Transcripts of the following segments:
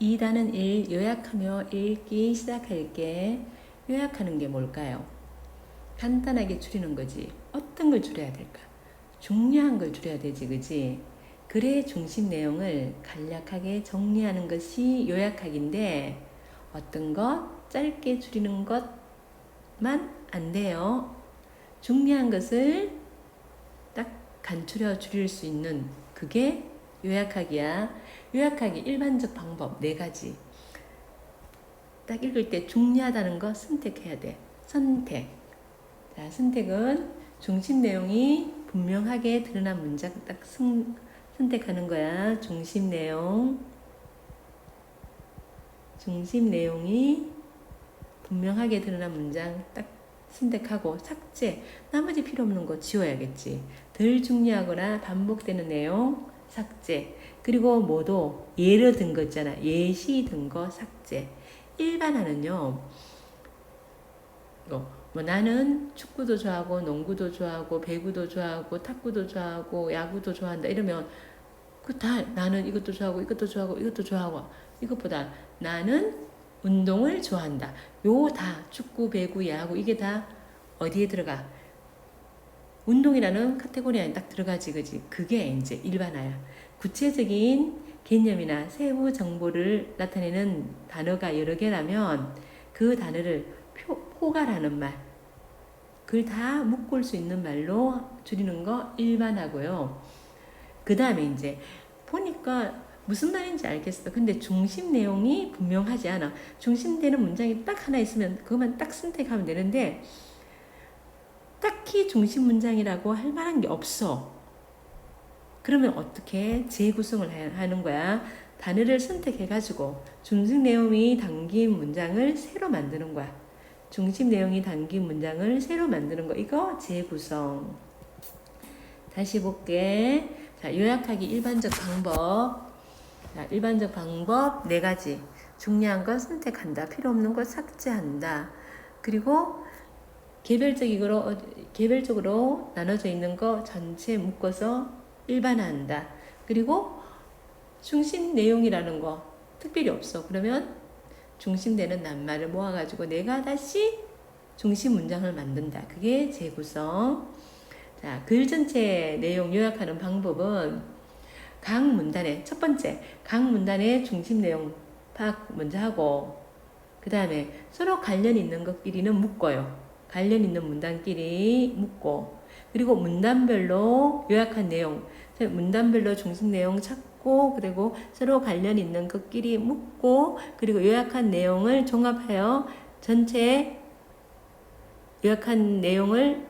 2단은 1 요약하며 읽기 시작할게. 요약하는 게 뭘까요? 간단하게 줄이는 거지. 어떤 걸 줄여야 될까? 중요한 걸 줄여야 되지, 그지? 글의 중심 내용을 간략하게 정리하는 것이 요약하기인데 어떤 것 짧게 줄이는 것만 안 돼요. 중요한 것을 딱 간추려 줄일 수 있는 그게 요약하기야. 요약하기 일반적 방법 4가지. 딱 읽을 때 중요하다는 거 선택해야 돼. 선택. 자, 선택은 중심 내용이 분명하게 드러난 문장 딱 선택하는 거야. 중심 내용이 분명하게 드러난 문장 딱 선택하고 삭제. 나머지 필요 없는 거 지워야겠지. 덜 중요하거나 반복되는 내용 삭제. 그리고 뭐도 예로 든 거 있잖아. 예시 든 거 삭제. 일반화는요. 뭐 나는 축구도 좋아하고 농구도 좋아하고 배구도 좋아하고 탁구도 좋아하고 야구도 좋아한다 이러면 그 다 나는 이것도 좋아하고 이것도 좋아하고 이것도 좋아하고 이것보다 나는 운동을 좋아한다. 요 다 축구 배구 야구 이게 다 어디에 들어가? 운동이라는 카테고리 안에 딱 들어가지, 그지? 그게 이제 일반화야. 구체적인 개념이나 세부 정보를 나타내는 단어가 여러 개라면 그 단어를 포괄하는 말, 그걸 다 묶을 수 있는 말로 줄이는 거 일반화고요. 그 다음에 이제 보니까 무슨 말인지 알겠어. 근데 중심 내용이 분명하지 않아. 중심되는 문장이 딱 하나 있으면 그것만 딱 선택하면 되는데 딱히 중심 문장이라고 할 만한 게 없어. 그러면 어떻게 재구성을 하는 거야? 단어를 선택해가지고 중심 내용이 담긴 문장을 새로 만드는 거야. 중심 내용이 담긴 문장을 새로 만드는 거. 이거 재구성. 다시 볼게. 자, 요약하기 일반적 방법. 자, 일반적 방법 4가지. 중요한 것 선택한다. 필요 없는 것 삭제한다. 그리고 개별적으로 나눠져 있는 거 전체 묶어서 일반화한다. 그리고 중심 내용이라는 거 특별히 없어. 그러면 중심되는 낱말을 모아가지고 내가 다시 중심 문장을 만든다. 그게 재구성. 자, 글 전체 내용 요약하는 방법은 각 문단에 첫 번째 각 문단의 중심 내용 파악 먼저 하고 그 다음에 서로 관련 있는 것끼리는 묶어요. 관련 있는 문단끼리 묶고 그리고 문단별로 요약한 내용 문단별로 중심 내용 찾고 그리고 서로 관련 있는 것끼리 묶고 그리고 요약한 내용을 종합하여 전체 요약한 내용을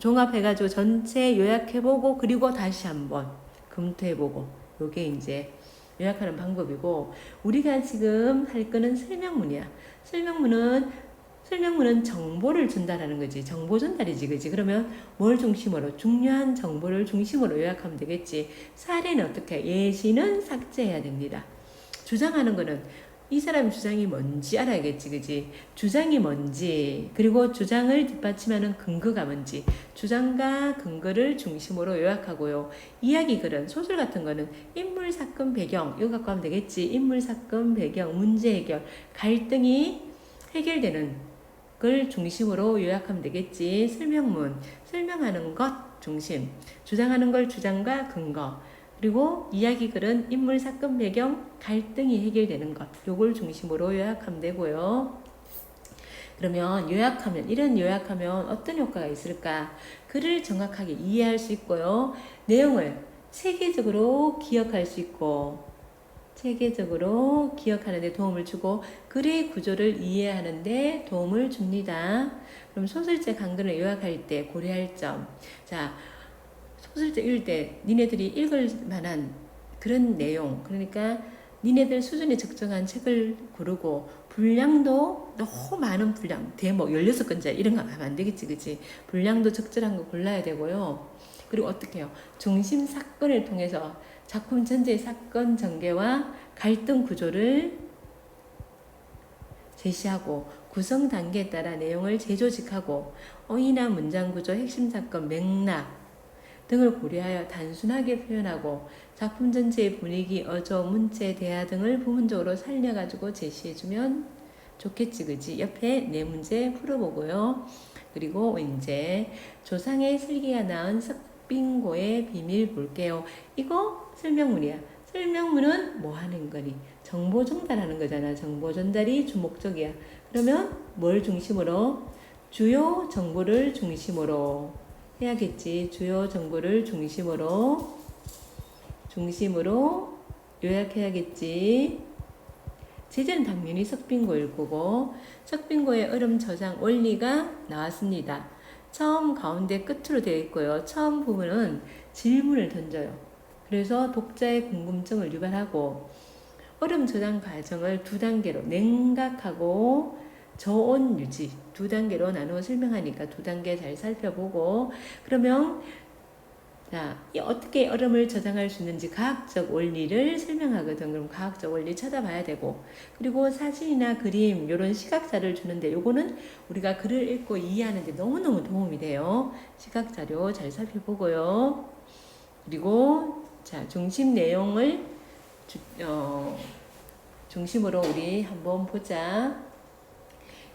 종합해가지고 전체 요약해보고 그리고 다시 한번 검토해보고 요게 이제 요약하는 방법이고 우리가 지금 할 거는 설명문이야. 설명문은 정보를 준다라는 거지. 정보 전달이지, 그지? 그러면 뭘 중심으로? 중요한 정보를 중심으로 요약하면 되겠지. 사례는 어떻게? 예시는 삭제해야 됩니다. 주장하는 거는 이 사람 주장이 뭔지 알아야겠지, 그지? 주장이 뭔지, 그리고 주장을 뒷받침하는 근거가 뭔지, 주장과 근거를 중심으로 요약하고요. 이야기글은, 소설 같은 거는 인물, 사건, 배경, 이거 갖고 하면 되겠지. 인물, 사건, 배경, 문제 해결, 갈등이 해결되는 걸 중심으로 요약하면 되겠지. 설명문, 설명하는 것 중심, 주장하는 걸 주장과 근거, 그리고 이야기글은 인물, 사건, 배경, 갈등이 해결되는 것 요걸 중심으로 요약하면 되고요. 그러면 이런 요약하면 어떤 효과가 있을까? 글을 정확하게 이해할 수 있고요. 내용을 체계적으로 기억할 수 있고 체계적으로 기억하는 데 도움을 주고 글의 구조를 이해하는 데 도움을 줍니다. 그럼 소설책 강론을 요약할 때 고려할 점. 자, 소설책 읽을 때 니네들이 읽을 만한 그런 내용, 그러니까 니네들 수준에 적정한 책을 고르고 분량도 너무 많은 분량, 대목 16권짜리 이런 거 하면 안 되겠지, 그치? 분량도 적절한 거 골라야 되고요. 그리고 어떻게 해요? 중심 사건을 통해서 작품 전체의 사건 전개와 갈등 구조를 제시하고 구성 단계에 따라 내용을 재조직하고 어휘나 문장 구조, 핵심 사건, 맥락 등을 고려하여 단순하게 표현하고 작품 전체의 분위기, 어조, 문체, 대화 등을 부분적으로 살려가지고 제시해주면 좋겠지, 그지? 옆에 네 문제 풀어보고요. 그리고 이제 조상의 슬기가 낳은 석빙고의 비밀 볼게요. 이거 설명문이야. 설명문은 뭐 하는 거니? 정보 전달하는 거잖아. 정보 전달이 주목적이야. 그러면 뭘 중심으로? 주요 정보를 중심으로 해야겠지. 주요 정보를 중심으로 요약해야겠지. 제재는 당연히 석빙고일 거고, 석빙고의 얼음 저장 원리가 나왔습니다. 처음, 가운데, 끝으로 되어 있고요. 처음 부분은 질문을 던져요. 그래서 독자의 궁금증을 유발하고, 얼음 저장 과정을 두 단계로 냉각하고 저온 유지 두 단계로 나누어 설명하니까 두 단계 잘 살펴보고, 그러면 자, 어떻게 얼음을 저장할 수 있는지 과학적 원리를 설명하거든. 그럼 과학적 원리 찾아봐야 되고, 그리고 사진이나 그림 이런 시각자를 주는데 요거는 우리가 글을 읽고 이해하는데 너무너무 도움이 돼요. 시각자료 잘 살펴보고요. 그리고 자, 중심 내용을 중심으로 우리 한번 보자.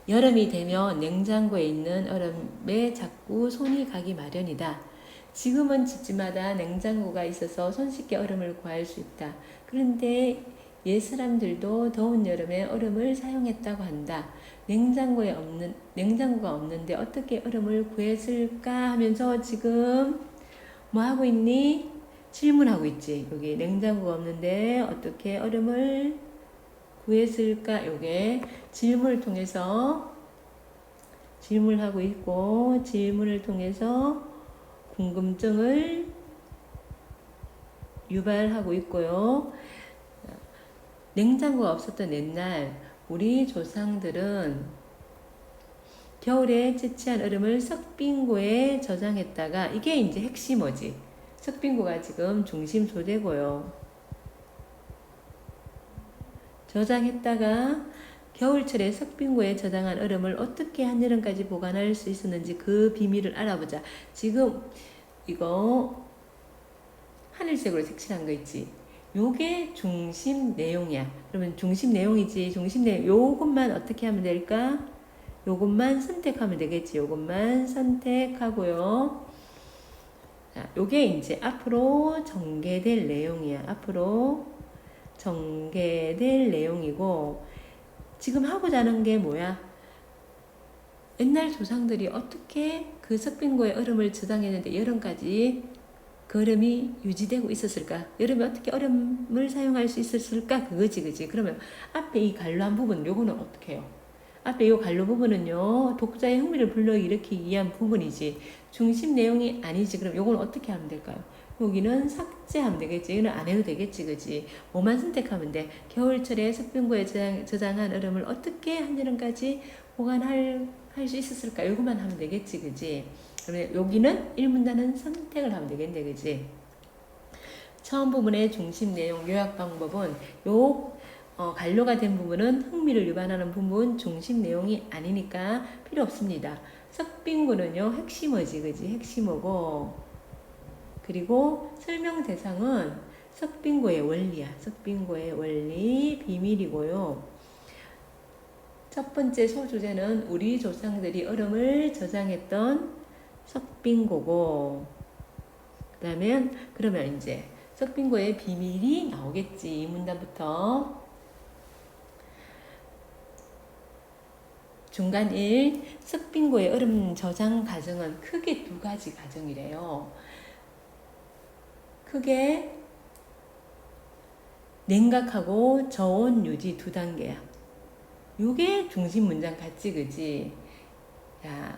여름이 되면 냉장고에 있는 얼음에 자꾸 손이 가기 마련이다. 지금은 집집마다 냉장고가 있어서 손쉽게 얼음을 구할 수 있다. 그런데 옛 사람들도 더운 여름에 얼음을 사용했다고 한다. 냉장고가 없는데 어떻게 얼음을 구했을까 하면서 지금 뭐 하고 있니? 질문하고 있지. 여기 냉장고가 없는데 어떻게 얼음을 구했을까? 요게 질문을 통해서 질문하고 있고, 질문을 통해서 궁금증을 유발하고 있고요. 냉장고가 없었던 옛날 우리 조상들은 겨울에 채취한 얼음을 석빙고에 저장했다가, 이게 이제 핵심어지. 석빙고가 지금 중심 소재고요. 저장했다가 겨울철에 석빙고에 저장한 얼음을 어떻게 한여름까지 보관할 수 있었는지 그 비밀을 알아보자. 지금 이거 하늘색으로 색칠한 거 있지? 요게 중심 내용이야. 그러면 중심 내용이지. 중심 내용 요것만 어떻게 하면 될까? 요것만 선택하면 되겠지. 요것만 선택하고요. 자, 요게 이제 앞으로 전개될 내용이야. 앞으로 전개될 내용이고, 지금 하고자 하는 게 뭐야? 옛날 조상들이 어떻게 그 석빙고에 얼음을 저장했는데 여름까지 그 얼음이 유지되고 있었을까? 여름에 어떻게 얼음을 사용할 수 있었을까? 그거지, 그지? 그러면 앞에 이 갈로한 부분, 요거는 어떻게 해요? 앞에 이 갈로 부분은요, 독자의 흥미를 불러일으키기 위한 부분이지, 중심 내용이 아니지. 그럼 요건 어떻게 하면 될까요? 여기는 삭제하면 되겠지. 이거는 안 해도 되겠지, 그지? 뭐만 선택하면 돼. 겨울철에 석빙고에 저장한 얼음을 어떻게 한여름까지 보관할 수 있었을까? 이거만 하면 되겠지, 그지? 그러면 여기는 1문단은 선택을 하면 되겠네, 그지? 처음 부분의 중심 내용 요약 방법은 간료가 된 부분은 흥미를 유발하는 부분, 중심 내용이 아니니까 필요 없습니다. 석빙고는요, 핵심어지, 그지? 핵심어고, 그리고 설명 대상은 석빙고의 원리야. 석빙고의 원리, 비밀이고요. 첫 번째 소주제는 우리 조상들이 얼음을 저장했던 석빙고고, 그러면 이제 석빙고의 비밀이 나오겠지. 이 문단부터. 중간 1, 석빙고의 얼음 저장 과정은 크게 두 가지 과정이래요. 크게 냉각하고 저온 유지 두 단계야. 요게 중심 문장 같지, 그지? 자,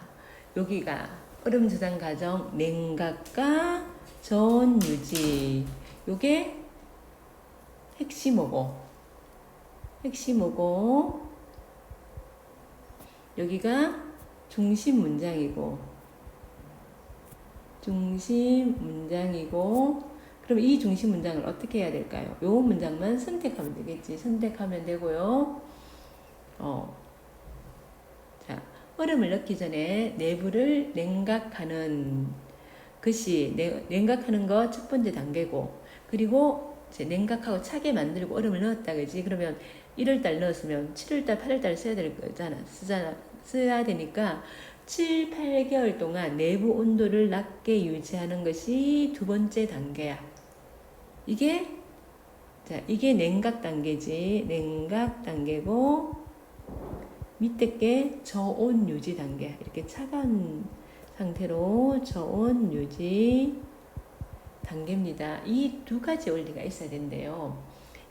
여기가 얼음 저장 과정 냉각과 저온 유지. 요게 핵심어고, 여기가 중심 문장이고, 그럼 이 중심 문장을 어떻게 해야 될까요? 요 문장만 선택하면 되겠지. 선택하면 되고요. 자, 얼음을 넣기 전에 내부를 냉각하는 것이 냉각하는 거 첫 번째 단계고, 그리고 이제 냉각하고 차게 만들고 얼음을 넣었다 그지? 그러면 1월달 넣었으면 7월달, 8월달 써야 될 거잖아. 써야 되니까 7, 8개월 동안 내부 온도를 낮게 유지하는 것이 두 번째 단계야. 이게 냉각 단계지. 냉각 단계고 밑에 게 저온 유지 단계. 이렇게 차가운 상태로 저온 유지 단계입니다. 이 두 가지 원리가 있어야 된대요.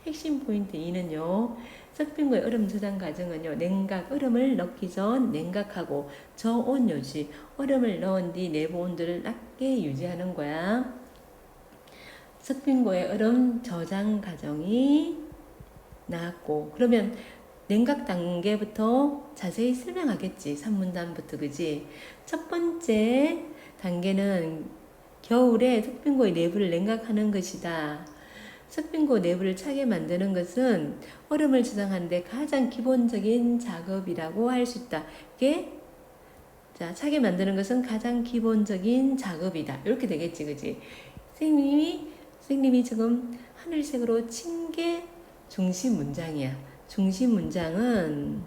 핵심 포인트 2는요. 석빙고의 얼음 저장 과정은요. 냉각, 얼음을 넣기 전 냉각하고 저온 유지, 얼음을 넣은 뒤 내부 온도를 낮게 유지하는 거야. 석빙고의 얼음 저장 과정이 나왔고, 그러면 냉각 단계부터 자세히 설명하겠지. 3문단부터 그지? 첫 번째 단계는 겨울에 석빙고의 내부를 냉각하는 것이다. 석빙고 내부를 차게 만드는 것은 얼음을 저장하는데 가장 기본적인 작업이라고 할 수 있다. 이게 차게 만드는 것은 가장 기본적인 작업이다. 이렇게 되겠지, 그지? 선생님이 지금 하늘색으로 친 게 중심 문장이야. 중심 문장은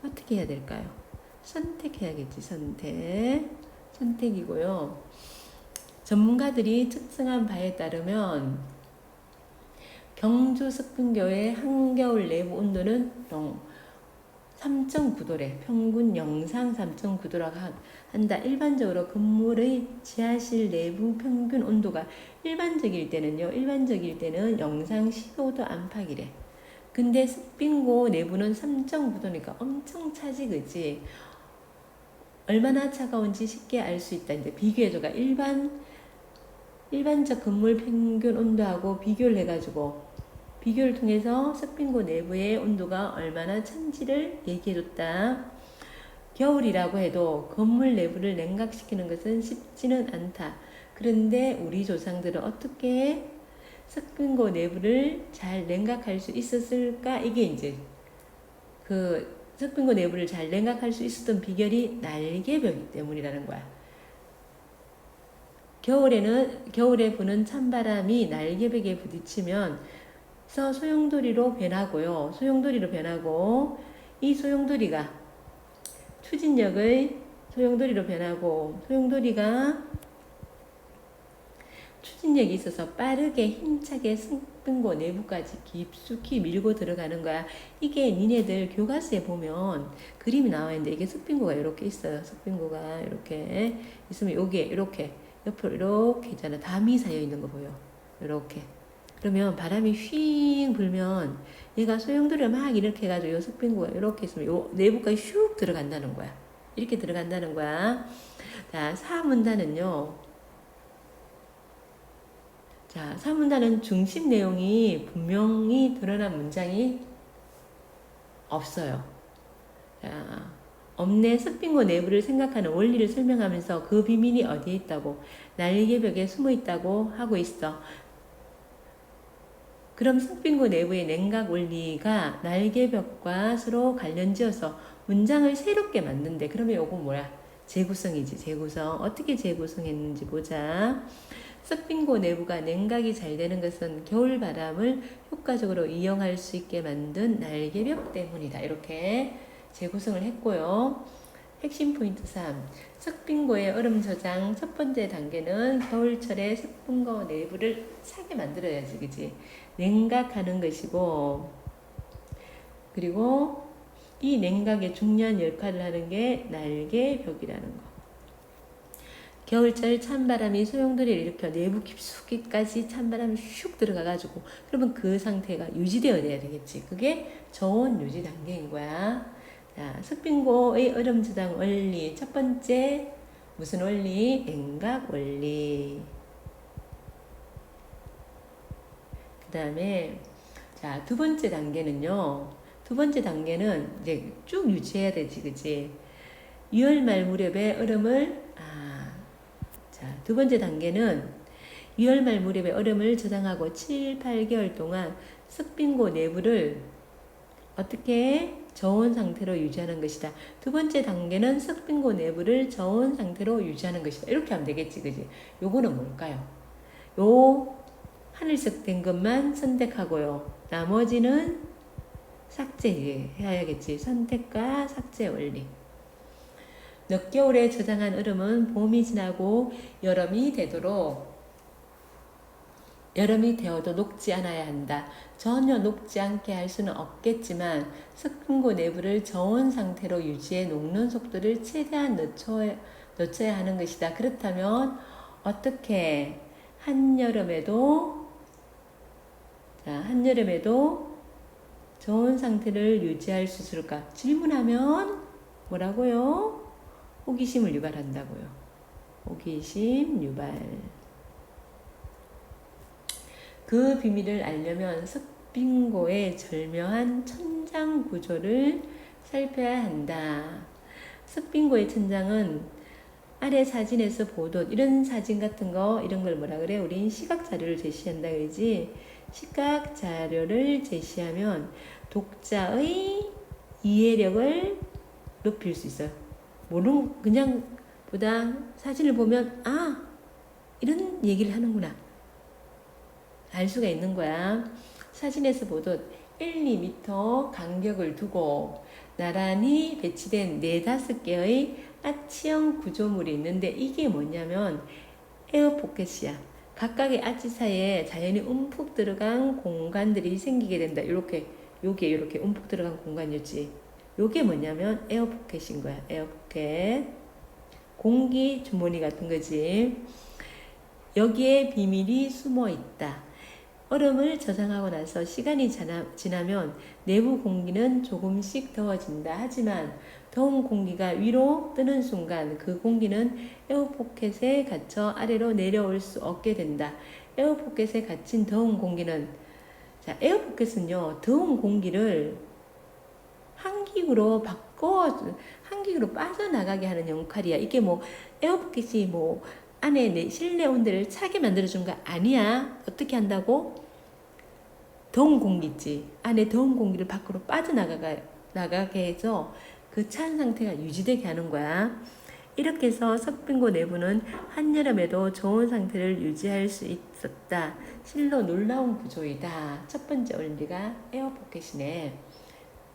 어떻게 해야 될까요? 선택해야겠지. 선택이고요. 전문가들이 측정한 바에 따르면 경주 석빙고의 한겨울 내부 온도는 3.9도래. 평균 영상 3.9도라고 한다. 일반적으로 건물의 지하실 내부 평균 온도가 일반적일 때는 영상 15도 안팎이래. 근데 석빙고 내부는 3.9도니까 엄청 차지, 그지? 얼마나 차가운지 쉽게 알 수 있다. 이제 비교해줘가 일반적 건물 평균 온도하고 비교를 해가지고 비교를 통해서 석빙고 내부의 온도가 얼마나 찬지를 얘기해줬다. 겨울이라고 해도 건물 내부를 냉각시키는 것은 쉽지는 않다. 그런데 우리 조상들은 어떻게 석빙고 내부를 잘 냉각할 수 있었을까? 이게 이제 그 석빙고 내부를 잘 냉각할 수 있었던 비결이 날개벽이기 때문이라는 거야. 겨울에 부는 찬바람이 날개벽에 부딪히면 소용돌이로 변하고요. 이 소용돌이가 추진력의 소용돌이로 변하고 소용돌이가 추진력이 있어서 빠르게 힘차게 석빙고 내부까지 깊숙이 밀고 들어가는 거야. 이게 니네들 교과서에 보면 그림이 나와 있는데 이게 석빙고가 이렇게 있어요. 석빙고가 이렇게 있으면 요게 이렇게 옆으로 이렇게 있잖아. 담이 쌓여 있는 거 보여. 이렇게. 그러면 바람이 휙 불면 얘가 소용돌이를 막 이렇게 해가지고 요 석빙고가 이렇게 있으면 요 내부까지 슉 들어간다는 거야. 이렇게 들어간다는 거야. 자, 사문단은요. 자, 사문단은 중심 내용이 분명히 드러난 문장이 없어요. 자, 엄내 석빙고 내부를 생각하는 원리를 설명하면서 그 비밀이 어디에 있다고, 날개벽에 숨어 있다고 하고 있어. 그럼 석빙고 내부의 냉각 원리가 날개벽과 서로 관련지어서 문장을 새롭게 만든대. 그러면 요건 뭐야? 재구성이지, 재구성. 어떻게 재구성했는지 보자. 석빙고 내부가 냉각이 잘 되는 것은 겨울바람을 효과적으로 이용할 수 있게 만든 날개벽 때문이다. 이렇게 재구성을 했고요. 핵심 포인트 3. 석빙고의 얼음 저장 첫 번째 단계는 겨울철에 석빙고 내부를 차게 만들어야지, 그지? 냉각하는 것이고, 그리고 이 냉각에 중요한 역할을 하는 게 날개벽이라는 거. 겨울철 찬바람이 소용돌이를 일으켜 내부 깊숙이까지 찬바람이 슉 들어가가지고 그러면 그 상태가 유지되어야 되겠지. 그게 저온 유지 단계인 거야. 자, 석빙고의 얼음 저장 원리 첫 번째 무슨 원리? 냉각 원리. 그 다음에 자, 두 번째 단계는요. 두 번째 단계는 이제 쭉 유지해야 되지, 그치? 6월 말 무렵에 얼음을 두 번째 단계는 6월 말 무렵에 얼음을 저장하고 7, 8개월 동안 석빙고 내부를 어떻게 저온 상태로 유지하는 것이다. 두 번째 단계는 석빙고 내부를 저온 상태로 유지하는 것이다. 이렇게 하면 되겠지, 그지? 요거는 뭘까요? 요 하늘색 된 것만 선택하고요. 나머지는 삭제해야겠지. 선택과 삭제 원리. 늦겨울에 저장한 얼음은 봄이 지나고 여름이 되어도 녹지 않아야 한다. 전혀 녹지 않게 할 수는 없겠지만 습근고 내부를 저온 상태로 유지해 녹는 속도를 최대한 늦춰야 하는 것이다. 그렇다면 어떻게 한여름에도 저온 상태를 유지할 수 있을까? 질문하면 뭐라고요? 호기심을 유발한다고요. 호기심 유발. 그 비밀을 알려면 습빙고의 절묘한 천장 구조를 살펴야 한다. 습빙고의 천장은 아래 사진에서 보듯 이런 사진 같은 거 이런 걸 뭐라 그래? 우린 시각 자료를 제시한다 그러지. 시각 자료를 제시하면 독자의 이해력을 높일 수 있어요. 그냥 보다 사진을 보면 이런 얘기를 하는구나 알 수가 있는 거야. 사진에서 보듯 1, 2m 간격을 두고 나란히 배치된 4-5개의 아치형 구조물이 있는데 이게 뭐냐면 에어포켓이야. 각각의 아치 사이에 자연히 움푹 들어간 공간들이 생기게 된다. 요게 이렇게 움푹 들어간 공간이었지. 요게 뭐냐면 에어포켓인 거야. 에어포켓. 공기 주머니 같은 거지. 여기에 비밀이 숨어 있다. 얼음을 저장하고 나서 시간이 지나면 내부 공기는 조금씩 더워진다. 하지만 더운 공기가 위로 뜨는 순간 그 공기는 에어포켓에 갇혀 아래로 내려올 수 없게 된다. 에어포켓에 갇힌 더운 공기는 에어포켓은요. 더운 공기를 한기구로 빠져나가게 하는 역할이야. 이게 에어포켓이 안에 실내 온도를 차게 만들어주는 거 아니야. 어떻게 한다고? 더운 공기 있지. 안에 더운 공기를 밖으로 빠져나가게 해서 그 찬 상태가 유지되게 하는 거야. 이렇게 해서 습빙고 내부는 한여름에도 좋은 상태를 유지할 수 있었다. 실로 놀라운 구조이다. 첫 번째 원리가 에어포켓이네.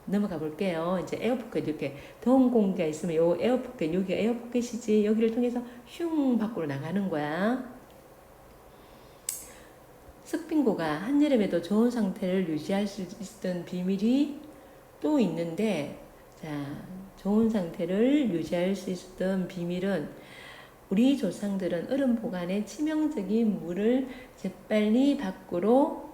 넘어가 볼게요. 이제 에어포켓 이렇게 더운 공기가 있으면 요 에어포켓 여기가 에어포켓이지. 여기를 통해서 슝 밖으로 나가는 거야. 습빙고가 한여름에도 좋은 상태를 유지할 수 있었던 비밀이 또 있는데 좋은 상태를 유지할 수 있었던 비밀은 우리 조상들은 얼음 보관에 치명적인 물을 재빨리 밖으로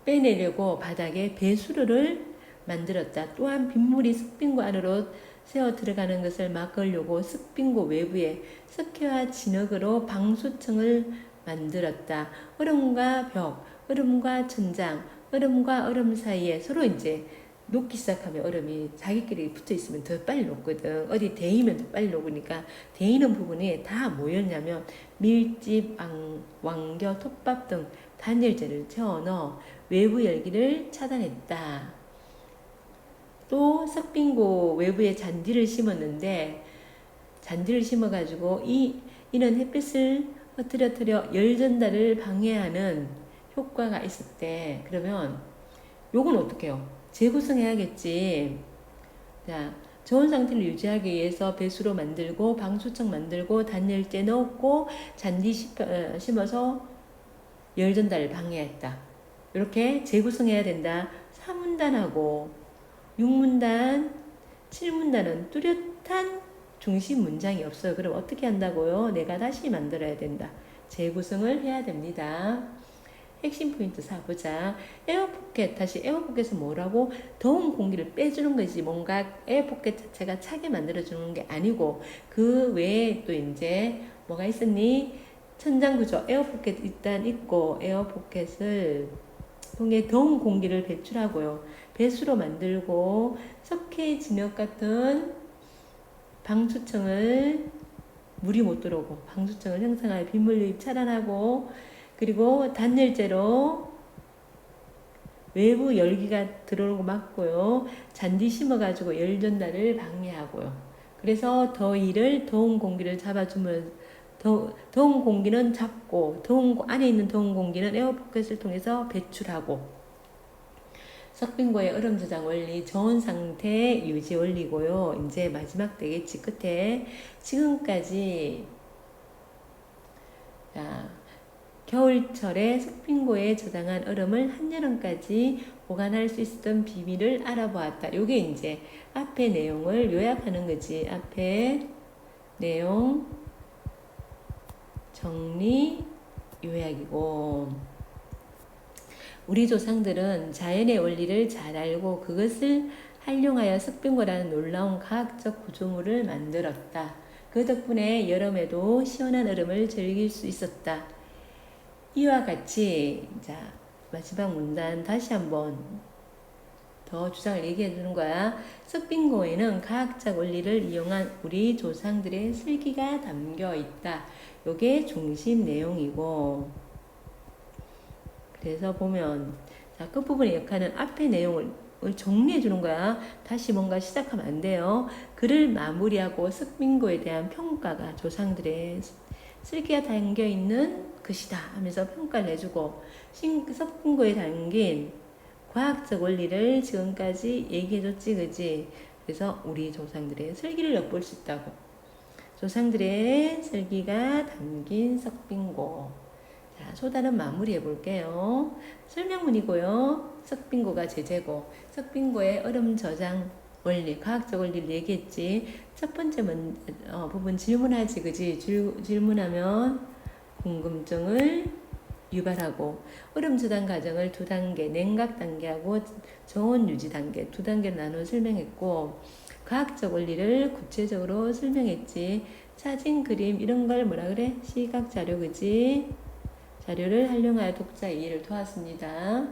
빼내려고 바닥에 배수로를 만들었다. 또한 빗물이 습빙고 안으로 새어 들어가는 것을 막으려고 습빙고 외부에 석회와 진흙으로 방수층을 만들었다. 얼음과 벽, 얼음과 천장, 얼음과 얼음 사이에 서로 이제 녹기 시작하면 얼음이 자기끼리 붙어 있으면 더 빨리 녹거든. 어디 데이면 더 빨리 녹으니까 데이는 부분이 다 뭐였냐면 밀집, 왕겨, 톱밥 등 단열재를 채워 넣어 외부 열기를 차단했다. 또 습빙고 외부에 잔디를 심었는데 잔디를 심어가지고 이는 햇빛을 흐트러뜨려 열 전달을 방해하는 효과가 있었대. 그러면 요건 어떻게 해요? 재구성해야겠지. 좋은 상태를 유지하기 위해서 배수로 만들고 방수청 만들고 단열재 넣고 잔디 심어서 열 전달을 방해했다. 이렇게 재구성해야 된다. 3문단하고 6문단, 7문단은 뚜렷한 중심 문장이 없어요. 그럼 어떻게 한다고요? 내가 다시 만들어야 된다. 재구성을 해야 됩니다. 핵심 포인트 4보자. 에어포켓은 뭐라고? 더운 공기를 빼주는 거지. 뭔가 에어포켓 자체가 차게 만들어주는 게 아니고 그 외에 또 이제 뭐가 있었니? 천장 구조 에어포켓 일단 있고 에어포켓을 통해 더운 공기를 배출하고요. 배수로 만들고 석회 진흙 같은 방수층을 물이 못 들어오고 방수층을 형성하여 빗물 유입 차단하고 그리고 단열재로 외부 열기가 들어오는 거 막고요. 잔디 심어가지고 열 전달을 방해하고요. 그래서 더운 공기를 더운 공기는 잡고 안에 있는 더운 공기는 에어포켓을 통해서 배출하고 석빙고의 얼음 저장 원리 저온 상태 유지 원리고요. 이제 마지막 되겠지. 끝에 지금까지 자, 겨울철에 석빙고에 저장한 얼음을 한여름까지 보관할 수 있었던 비밀을 알아보았다. 요게 이제 앞에 내용을 요약하는 거지. 앞에 내용 정리 요약이고, 우리 조상들은 자연의 원리를 잘 알고 그것을 활용하여 석빙고라는 놀라운 과학적 구조물을 만들었다. 그 덕분에 여름에도 시원한 얼음을 즐길 수 있었다. 이와 같이 자 마지막 문단 다시 한번 더 주장을 얘기해 주는 거야. 석빙고에는 과학적 원리를 이용한 우리 조상들의 슬기가 담겨 있다. 요게 중심 내용이고, 그래서 보면 자 끝부분에 역하는 앞의 내용을 정리해 주는 거야. 다시 뭔가 시작하면 안 돼요. 글을 마무리하고 석빙고에 대한 평가가 조상들의 슬기가 담겨 있는 것이다 하면서 평가를 해주고, 석빙고에 담긴 과학적 원리를 지금까지 얘기해줬지, 그지? 그래서 우리 조상들의 슬기를 엿볼 수 있다고. 조상들의 슬기가 담긴 석빙고. 자, 소단은 마무리해 볼게요. 설명문이고요. 석빙고가 제재고, 석빙고의 얼음 저장 원리, 과학적 원리를 얘기했지. 첫 번째 부분 질문하지, 그지? 질문하면 궁금증을 유발하고, 얼음 저장 과정을 2단계, 냉각 단계하고 저온 유지 단계 2단계로 나눠 설명했고, 과학적 원리를 구체적으로 설명했지. 사진, 그림 이런 걸 뭐라 그래? 시각 자료, 그지? 자료를 활용하여 독자 이해를 도왔습니다.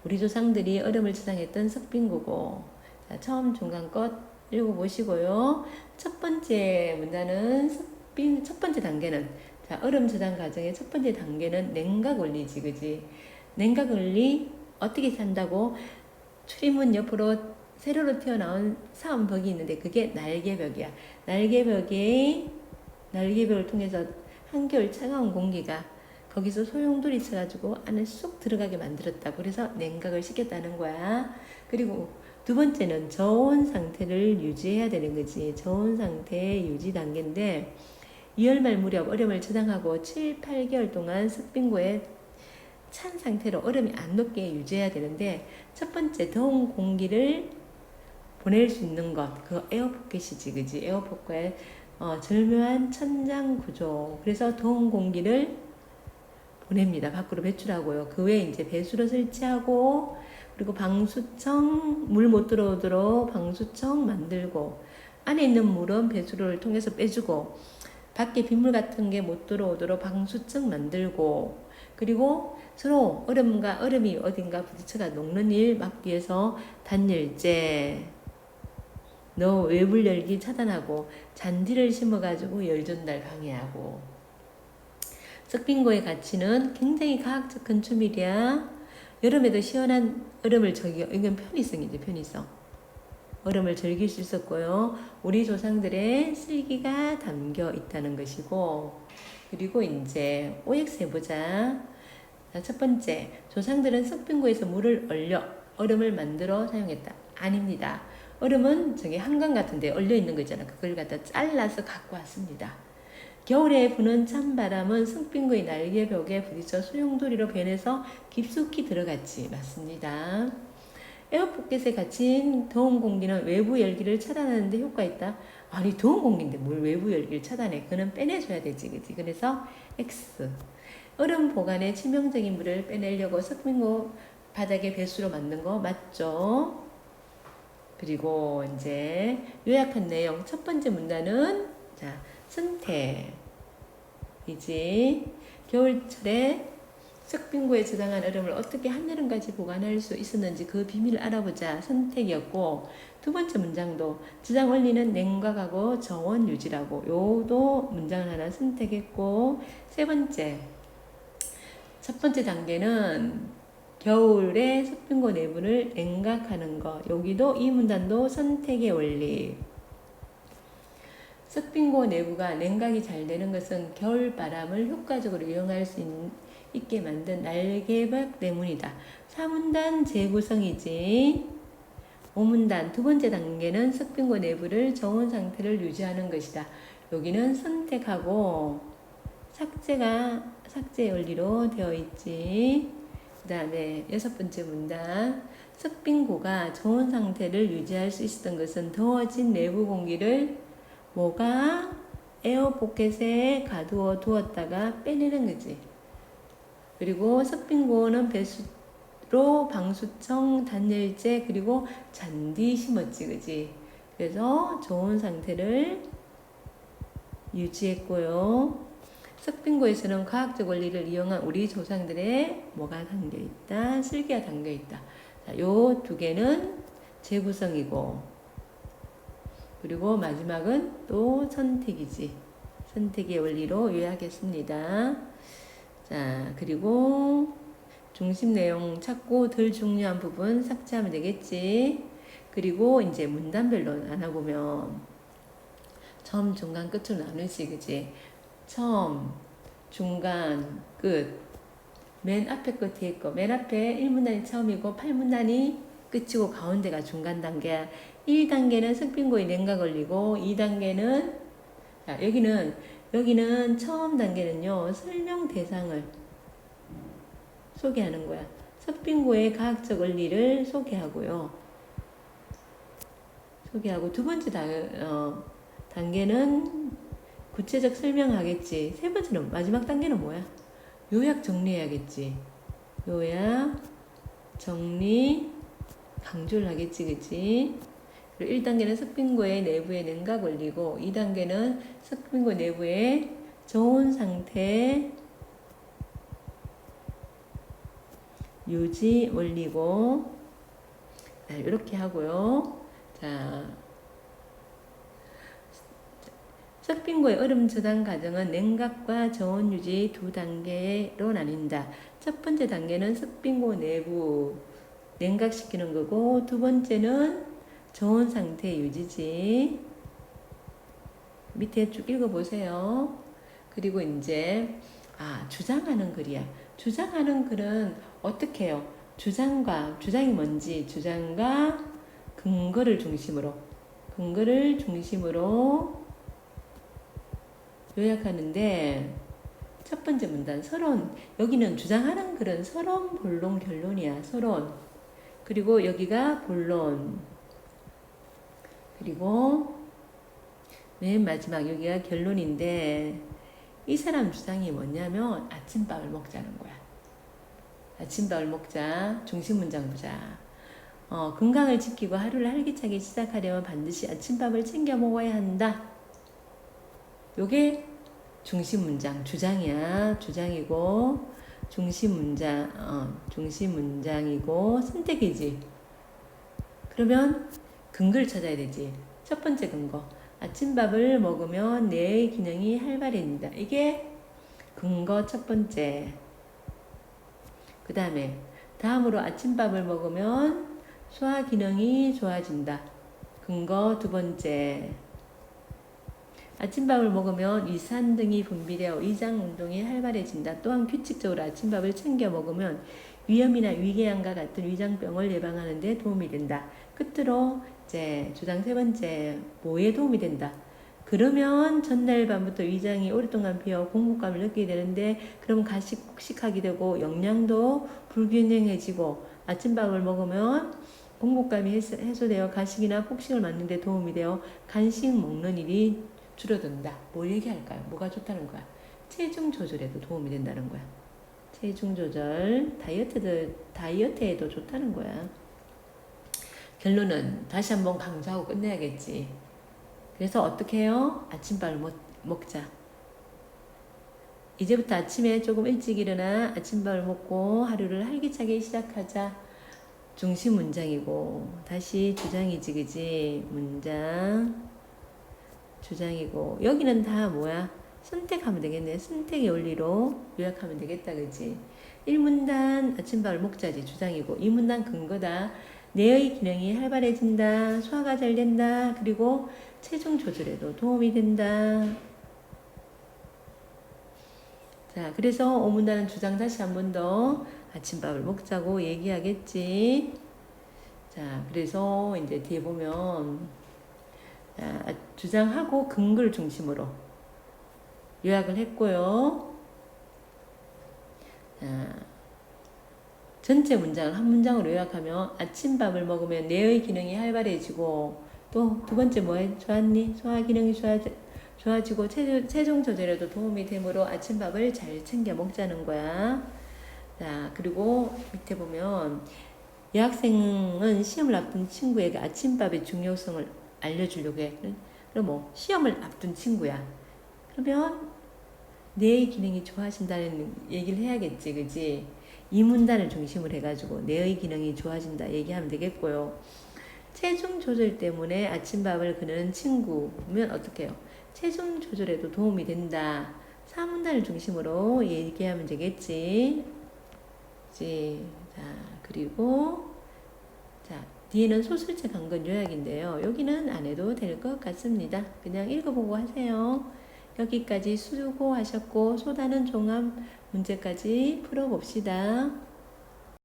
우리 조상들이 얼음을 저장했던 석빙고고, 자, 처음 중간 것 읽어보시고요. 첫 번째 문단은 첫 번째 단계는 자, 얼음 저장 과정의 첫 번째 단계는 냉각 원리지, 그지? 냉각 원리 어떻게 산다고? 출입문 옆으로 세로로 튀어나온 사음벽이 있는데 그게 날개벽이야. 날개벽을 통해서 한겨울 차가운 공기가 거기서 소용돌이 쳐가지고 안에 쑥 들어가게 만들었다. 그래서 냉각을 시켰다는 거야. 그리고 두 번째는 저온 상태를 유지해야 되는 거지. 저온 상태 유지 단계인데 2월 말 무렵 얼음을 저장하고 7, 8개월 동안 석빙고에 찬 상태로 얼음이 안 녹게 유지해야 되는데, 첫 번째 더운 공기를 보낼 수 있는 것, 그 에어포켓이지, 그지? 에어포켓의 절묘한 천장 구조. 그래서 더운 공기를 보냅니다. 밖으로 배출하고요. 그 외에 이제 배수로 설치하고, 그리고 방수청, 물 못 들어오도록 방수청 만들고, 안에 있는 물은 배수로를 통해서 빼주고, 밖에 빗물 같은 게 못 들어오도록 방수청 만들고, 그리고 서로 얼음과 얼음이 어딘가 부딪혀가 녹는 일 막기 위해서 단열재, 외부 열기 차단하고, 잔디를 심어가지고 열 전달 방해하고. 석빙고의 가치는 굉장히 과학적 건축물이야. 여름에도 시원한 얼음을 이건 편의성이지, 편의성. 얼음을 즐길 수 있었고요. 우리 조상들의 슬기가 담겨 있다는 것이고, 그리고 이제 OX 해보자. 첫 번째, 조상들은 석빙고에서 물을 얼려 얼음을 만들어 사용했다. 아닙니다. 얼음은 저기 한강 같은데 얼려 있는 거 있잖아. 그걸 갖다 잘라서 갖고 왔습니다. 겨울에 부는 찬바람은 석빙고의 날개벽에 부딪혀 소용돌이로 변해서 깊숙이 들어갔지. 맞습니다. 에어포켓에 갇힌 더운 공기는 외부 열기를 차단하는 데 효과가 있다. 아니, 더운 공기인데 뭘 외부 열기를 차단해? 그는 빼내줘야 되지, 그치? 그래서 X. 얼음 보관에 치명적인 물을 빼내려고 석빙고 바닥에 배수로 만든 거 맞죠? 그리고 이제 요약한 내용. 첫 번째 문단은 자, 선택이지. 겨울철에 석빙고에 저장한 얼음을 어떻게 한여름까지 보관할 수 있었는지 그 비밀을 알아보자. 선택이었고, 두 번째 문장도 저장 원리는 냉각하고 저온 유지라고, 요도 문장을 하나 선택했고, 세 번째, 첫 번째 단계는 겨울에 석빙고 내부를 냉각하는 거, 여기도 이 문단도 선택의 원리. 석빙고 내부가 냉각이 잘 되는 것은 겨울바람을 효과적으로 이용할 수 있게 만든 날개벽 때문이다. 4문단 재구성이지. 5문단 두 번째 단계는 석빙고 내부를 저온 상태를 유지하는 것이다. 여기는 선택하고 삭제 원리로 되어 있지. 그 다음에 6번째 문단 석빙고가 저온 상태를 유지할 수 있었던 것은 더워진 내부 공기를 뭐가 에어 포켓에 가두어 두었다가 빼내는 거지. 그리고 석빙고는 배수로 방수청, 단열재 그리고 잔디 심었지, 그지? 그래서 좋은 상태를 유지했고요. 석빙고에서는 과학적 원리를 이용한 우리 조상들의 뭐가 담겨 있다? 슬기가 담겨 있다. 자, 요 두 개는 재구성이고, 그리고 마지막은 또 선택이지. 선택의 원리로 요약했습니다. 자, 그리고 중심 내용 찾고 덜 중요한 부분 삭제하면 되겠지. 그리고 이제 문단별로 나눠보면 처음, 중간, 끝으로 나누지, 그지? 처음, 중간, 끝. 맨 앞에 거, 뒤에 거. 맨 앞에 1문단이 처음이고 8문단이 끝이고 가운데가 중간 단계야. 1단계는 석빙고의 냉각 원리고 2단계는 여기는 처음 단계는요. 설명 대상을 소개하는 거야. 석빙고의 과학적 원리를 소개하고요. 소개하고 두 번째 단계는 구체적 설명하겠지. 세 번째는 마지막 단계는 뭐야? 요약 정리해야겠지. 요약 정리 강조를 하겠지, 그치? 그리고 1단계는 석빙고의 내부의 냉각 원리고 2단계는 석빙고 내부의 저온 상태 유지 원리고, 이렇게 하고요. 자, 석빙고의 얼음 저장 과정은 냉각과 저온 유지 두 단계로 나뉜다. 첫 번째 단계는 석빙고 내부 냉각시키는 거고, 두 번째는 저온 상태 유지지. 밑에 쭉 읽어보세요. 그리고 이제 주장하는 글이야. 주장하는 글은 어떻게 해요? 주장이 뭔지, 주장과 근거를 중심으로 요약하는데, 첫 번째 문단 서론. 여기는 주장하는 글은 서론, 본론, 결론이야. 서론. 그리고 여기가 본론. 그리고 맨 마지막 여기가 결론인데, 이 사람 주장이 뭐냐면 아침밥을 먹자는 거야. 아침밥을 먹자. 중심 문장 보자. 건강을 지키고 하루를 활기차게 시작하려면 반드시 아침밥을 챙겨 먹어야 한다. 요게 중심 문장, 주장이야. 주장이고, 중심 문장이고, 선택이지. 그러면 근거를 찾아야 되지. 첫 번째 근거. 아침밥을 먹으면 뇌의 기능이 활발해진다. 이게 근거 첫 번째. 그 다음으로 아침밥을 먹으면 소화 기능이 좋아진다. 근거 두 번째. 아침밥을 먹으면 위산 등이 분비되어 위장 운동이 활발해진다. 또한 규칙적으로 아침밥을 챙겨 먹으면 위염이나 위궤양과 같은 위장병을 예방하는 데 도움이 된다. 끝으로 이제 주장 세 번째, 뭐에 도움이 된다. 그러면 전날 밤부터 위장이 오랫동안 비어 공복감을 느끼게 되는데, 그럼 가식하게 되고 영양도 불균형해지고, 아침밥을 먹으면 공복감이 해소되어 가식이나 폭식을 막는 데 도움이 되어 간식 먹는 일이 줄어든다. 뭘 얘기할까요? 뭐가 좋다는 거야? 체중 조절에도 도움이 된다는 거야. 체중 조절, 다이어트에도 좋다는 거야. 결론은 다시 한번 강조하고 끝내야겠지. 그래서 어떻게 해요? 아침밥을 먹자. 이제부터 아침에 조금 일찍 일어나 아침밥을 먹고 하루를 활기차게 시작하자. 중심 문장이고, 다시 주장이지, 그지? 문장, 주장이고, 여기는 다 뭐야? 선택하면 되겠네. 선택의 원리로 요약하면 되겠다, 그지? 1문단 아침밥을 먹자지, 주장이고, 2문단 근거다. 뇌의 기능이 활발해진다. 소화가 잘 된다. 그리고 체중 조절에도 도움이 된다. 자, 그래서 오문단은 주장 다시 한 번 더 아침밥을 먹자고 얘기하겠지. 자, 그래서 이제 뒤에 보면 주장하고 근거를 중심으로 요약을 했고요. 자, 전체 문장을 한 문장으로 요약하면 아침밥을 먹으면 뇌의 기능이 활발해지고 또 두 번째 뭐해? 좋았니? 소화 기능이 좋아지고 체중 조절에도 도움이 되므로 아침밥을 잘 챙겨 먹자는 거야. 자, 그리고 밑에 보면 여학생은 시험을 앞둔 친구에게 아침밥의 중요성을 알려주려고 해. 그럼 뭐 시험을 앞둔 친구야. 그러면 뇌의 기능이 좋아진다는 얘기를 해야겠지, 그지? 이 문단을 중심으로 해가지고 뇌의 기능이 좋아진다 얘기하면 되겠고요. 체중 조절 때문에 아침밥을 거르는 친구면 어떻게 해요? 체중 조절에도 도움이 된다. 3문단을 중심으로 얘기하면 되겠지. 자, 그리고 자, 뒤에는 소설책 강건 요약인데요. 여기는 안 해도 될 것 같습니다. 그냥 읽어보고 하세요. 여기까지 수고하셨고, 소다는 종합 문제까지 풀어봅시다.